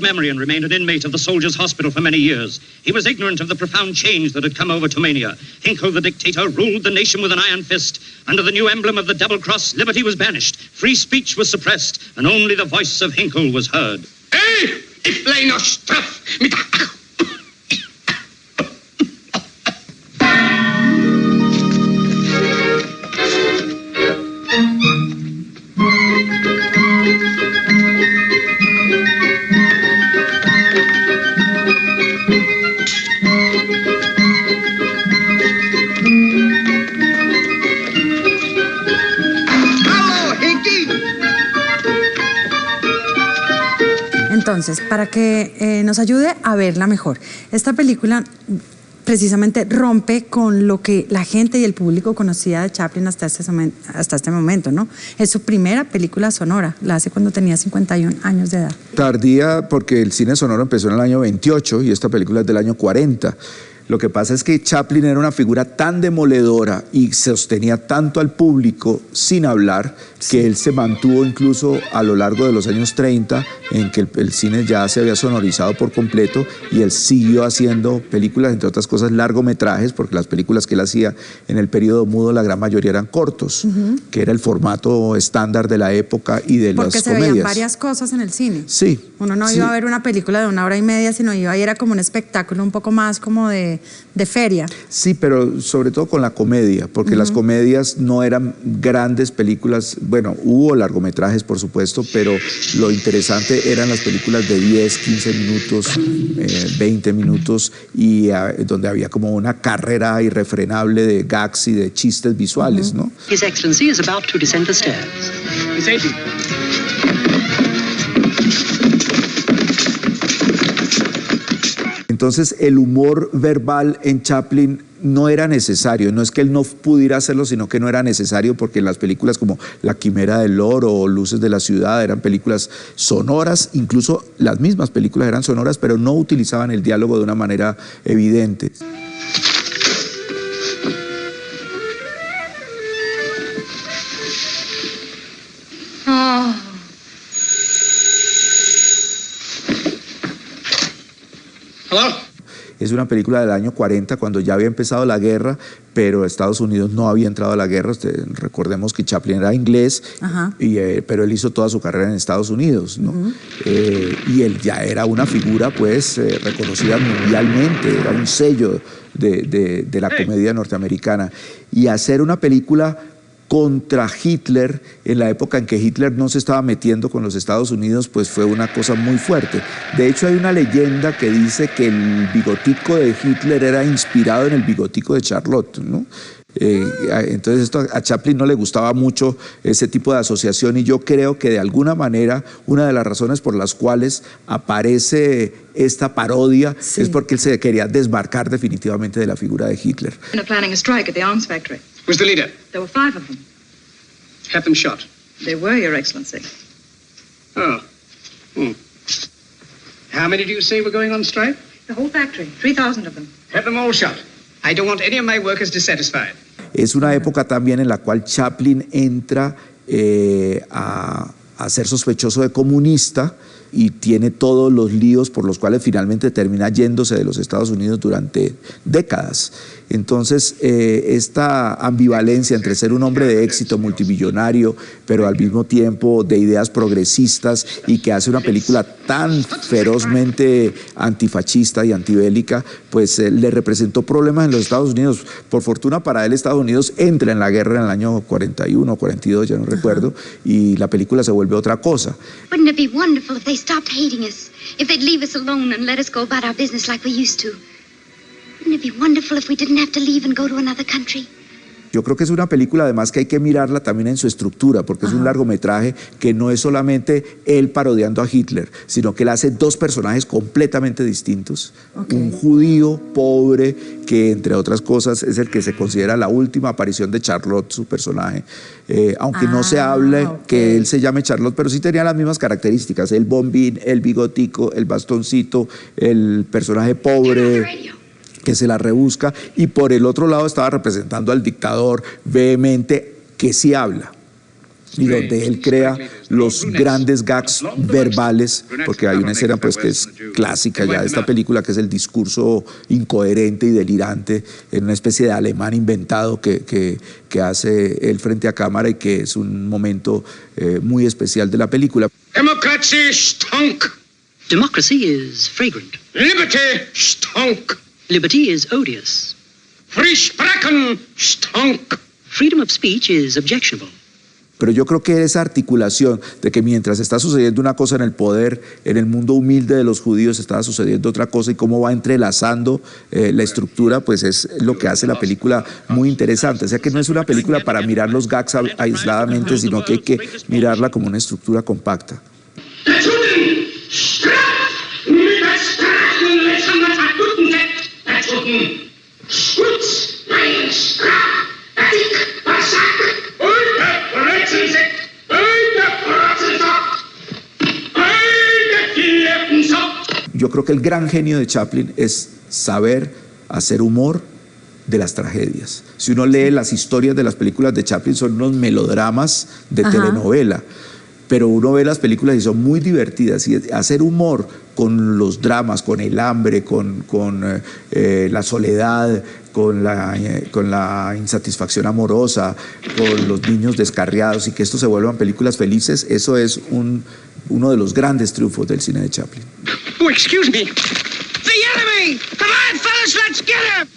memory and remained an inmate of the soldiers' hospital for many years. He was ignorant of the profound change that had come over Tomania. Hinkle, the dictator, ruled the nation with an iron fist. Under the new emblem of the double cross, liberty was banished, free speech was suppressed, and only the voice of Hinkle was heard. Ich blei noch straff mit... Entonces, para que nos ayude a verla mejor, esta película precisamente rompe con lo que la gente y el público conocía de Chaplin hasta este momento, ¿no? Es su primera película sonora, la hace cuando tenía 51 años de edad. Tardía porque el cine sonoro empezó en el año 28 y esta película es del año 40. Lo que pasa es que Chaplin era una figura tan demoledora y sostenía tanto al público sin hablar que él se mantuvo incluso a lo largo de los años 30 en que el cine ya se había sonorizado por completo y él siguió haciendo películas, entre otras cosas largometrajes, porque las películas que él hacía en el periodo mudo la gran mayoría eran cortos, que era el formato estándar de la época y de las comedias. Porque se veían varias cosas en el cine. Sí. Uno no iba a ver una película de 1 hora y media, sino iba y era como un espectáculo un poco más como de feria. Sí, pero sobre todo con la comedia, porque las comedias no eran grandes películas. Bueno, hubo largometrajes, por supuesto, pero lo interesante eran las películas de 10, 15 minutos, 20 minutos, y donde había como una carrera irrefrenable de gags y de chistes visuales, ¿no? His Excellency is about to descend the stairs. Miss Agent. Entonces el humor verbal en Chaplin no era necesario, no es que él no pudiera hacerlo, sino que no era necesario, porque las películas como La Quimera del Oro o Luces de la Ciudad eran películas sonoras, incluso las mismas películas eran sonoras, pero no utilizaban el diálogo de una manera evidente. Es una película del año 40, cuando ya había empezado la guerra, pero Estados Unidos no había entrado a la guerra. Recordemos que Chaplin era inglés, pero él hizo toda su carrera en Estados Unidos, ¿no? Y él ya era una figura pues reconocida mundialmente, era un sello de la comedia norteamericana. Y hacer una película contra Hitler, en la época en que Hitler no se estaba metiendo con los Estados Unidos, pues fue una cosa muy fuerte. De hecho, hay una leyenda que dice que el bigotico de Hitler era inspirado en el bigotico de Charlotte, ¿no? Entonces esto a Chaplin no le gustaba mucho, ese tipo de asociación, y yo creo que de alguna manera una de las razones por las cuales aparece esta parodia es porque él se quería desmarcar definitivamente de la figura de Hitler. Planning a strike at the arms factory. Who's the leader? There were 5 of them. Have them shot. They were, Your Excellency. Oh. How many do you say were going on strike? The whole factory, 3,000 of them. Have them all shot. I don't want any of my workers dissatisfied. Es una época también en la cual Chaplin entra a ser sospechoso de comunista y tiene todos los líos por los cuales finalmente termina yéndose de los Estados Unidos durante décadas. Entonces, esta ambivalencia entre ser un hombre de éxito multimillonario, pero al mismo tiempo de ideas progresistas, y que hace una película tan ferozmente antifascista y antibélica, pues le representó problemas en los Estados Unidos. Por fortuna para él, Estados Unidos entra en la guerra en el año 41 o 42, ya no recuerdo, y la película se vuelve otra cosa. Wouldn't it be wonderful if they stopped hating us? If they'd leave us alone and let us go about our business like we used to? Wouldn't it be wonderful if we didn't have to leave and go to another country? Yo creo que es una película además que hay que mirarla también en su estructura, porque es un largometraje que no es solamente él parodiando a Hitler, sino que él hace 2 personajes completamente distintos. Un judío pobre que, entre otras cosas, es el que se considera la última aparición de Charlotte, su personaje, aunque no se hable que él se llame Charlotte, pero sí tenía las mismas características: el bombín, el bigotico, el bastoncito, el personaje pobre que se la rebusca, y por el otro lado estaba representando al dictador vehemente que sí habla. y donde él crea los grandes gags verbales, porque hay una escena pues que es clásica ya de esta película, que es el discurso incoherente y delirante en una especie de alemán inventado que hace él frente a cámara, y que es un momento muy especial de la película. Democracy stunk. Democracy is fragrant. Liberty stunk. Liberty is odious. Free Sprachen stunk. Freedom of speech is objectionable. Pero yo creo que esa articulación de que mientras está sucediendo una cosa en el poder, en el mundo humilde de los judíos estaba sucediendo otra cosa, y cómo va entrelazando la estructura, pues es lo que hace la película muy interesante. O sea que no es una película para mirar los gags aisladamente, sino que hay que mirarla como una estructura compacta. Yo creo que el gran genio de Chaplin es saber hacer humor de las tragedias. Si uno lee las historias de las películas de Chaplin, son unos melodramas de telenovela, pero uno ve las películas y son muy divertidas, y hacer humor con los dramas, con el hambre, con la soledad, con la insatisfacción amorosa, con los niños descarriados, y que esto se vuelvan películas felices, eso es uno de los grandes triunfos del cine de Chaplin. Oh, excuse me. The enemy! Come on, fellas, let's get him!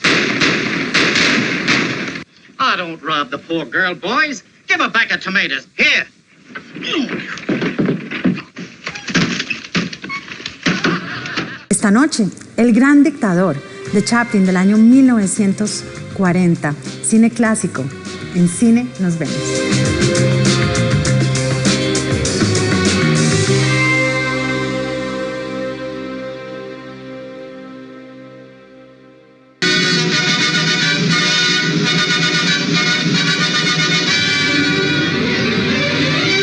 Ah, don't rob the poor girl, boys. Give her back her tomatoes. Here. Esta noche, El Gran Dictador, de Chaplin, del año 1940. Cine clásico. En Cine nos vemos.